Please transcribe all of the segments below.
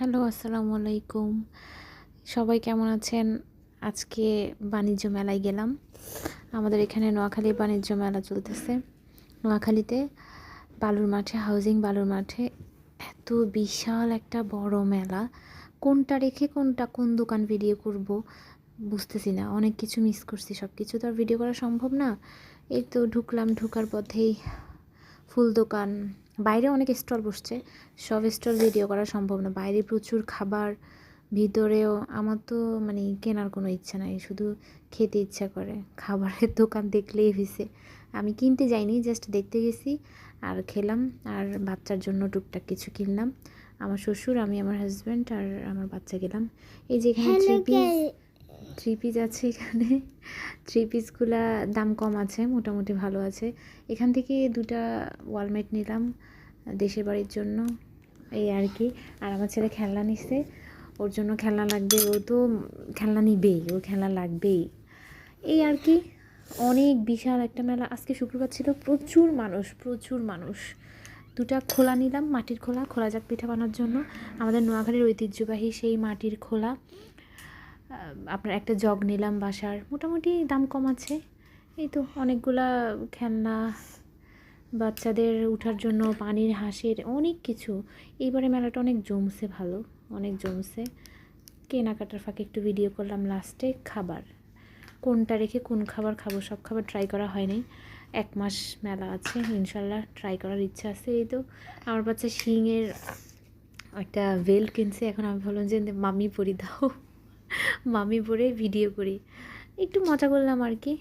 Hello, আসসালামু আলাইকুম। সবাই কেমন আছেন? আজকে বাণিজ্য মেলায় গেলাম। আমাদের এখানে নোয়াখালী বাণিজ্য মেলা চলতেছে। নোয়াখালীতে বালুর মাঠে, হাউজিং বালুর মাঠে এত বিশাল একটা বড় মেলা। কোনটা রেখে কোন দোকান ভিডিও করব বুঝতেছি না। অনেক কিছু মিস করছি। সব কিছু তো আর ভিডিও করা সম্ভব না। এই তো ঢুকলাম, ঢোকার পথেই ফুল দোকান, বাইরে অনেক স্টল বসছে। সব স্টল ভিডিও করা সম্ভব না। বাইরে প্রচুর খাবার, ভিতরেও আমার তো মানে কেনার কোনো ইচ্ছা নাই, শুধু খেতে ইচ্ছা করে। খাবারের দোকান দেখলেই হয়েছে। আমি কিনতে যাইনি, জাস্ট দেখতে গেছি আর খেলাম। আর বাচ্চার জন্য টুকটাক কিছু কিনলাম। আমার শ্বশুর, আমি, আমার হাজব্যান্ড আর আমার বাচ্চা গেলাম। এই যে এখানে থ্রি পিস আছে। এখানে থ্রি পিসগুলা দাম কম আছে, মোটামুটি ভালো আছে। এখান থেকে দুটা ওয়ালমেট নিলাম দেশের বাড়ির জন্য, এই আর কি। আর আমার ছেলে খেলনা নিচ্ছে, ওর জন্য খেলনা লাগবে। ও তো খেলনা নিবেই, ওর খেলনা লাগবেই, এই আর কি। অনেক বিশাল একটা মেলা। আজকে শুক্রবার ছিল, প্রচুর মানুষ, প্রচুর মানুষ। দুটা খোলা নিলাম, মাটির খোলা, খোলা যাক পিঠা বানানোর জন্য। আমাদের নোয়াখালীর ঐতিহ্যবাহী সেই মাটির খোলা। আপনার একটা জগ নিলাম বাসার, মোটামুটি দাম কম আছে। এই তো অনেকগুলা খেলনা, বাচ্চাদের ওঠার জন্য পানির হাঁসের অনেক কিছু। এইবারে মেলাটা অনেক জমছে, ভালো, অনেক জমছে। কেনাকাটার ফাঁকে একটু ভিডিও করলাম। লাস্টে খাবার, কোনটা রেখে কোন খাবার খাবো, সব খাবার ট্রাই করা হয়নি। 1 মাস মেলা আছে, ইনশাল্লাহ ট্রাই করার ইচ্ছা আছে। এই তো আমার বাচ্চা শিংয়ের একটা বেল্ট কিনছে। এখন আমি ভাবলাম যে মামি পরি দাও, মামি পরে ভিডিও করি। একটু মজা করলাম আর কি।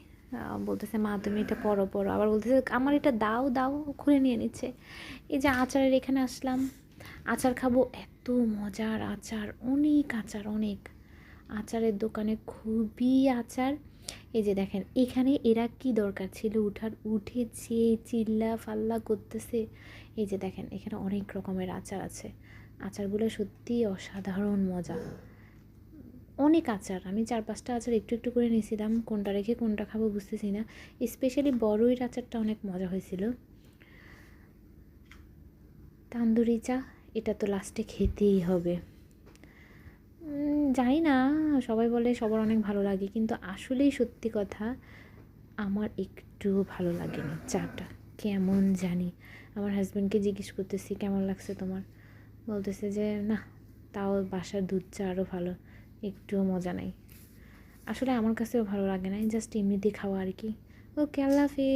বলতেছে মা তুমি এটা পরো পরো, আবার বলতেছে আমার এটা দাও দাও, খুলে নিয়ে নিচ্ছে। এই যে আচারের এখানে আসলাম, আচার খাবো। এত মজার আচার, অনেক আচার, অনেক। আচারের দোকানে খুবই আচার। এই যে দেখেন, এখানে এরা কি দরকার ছিল উঠার, উঠেছে চিল্লা ফাল্লা করতেছে। এই যে দেখেন, এখানে অনেক রকমের আচার আছে। আচারগুলো সত্যি অসাধারণ মজা, অনেক আচার। আমি 4-5টা আচার একটু একটু করে নিয়েছিলাম, কোনটা রেখে কোনটা খাবো বুঝতেছি না। স্পেশালি বড়ইয়ের আচারটা অনেক মজা হয়েছিল। তান্দুরি চা, এটা তো লাস্টে খেতেই হবে। জানি না, সবাই বলে সবার অনেক ভালো লাগে, কিন্তু আসলেই সত্যি কথা আমার একটুও ভালো লাগেনি চাটা, কেমন জানি। আমার হাজব্যান্ডকে জিজ্ঞেস করতেছি কেমন লাগছে তোমার, বলতেছে যে না, তাও বাসার দুধ চা আরও ভালো, একটুও মজা নাই। আসলে আমার কাছেও ভালো লাগে না, জাস্ট এমনিতেই খাওয়া আর কি। ওকে, আল্লাহ হাফিজ।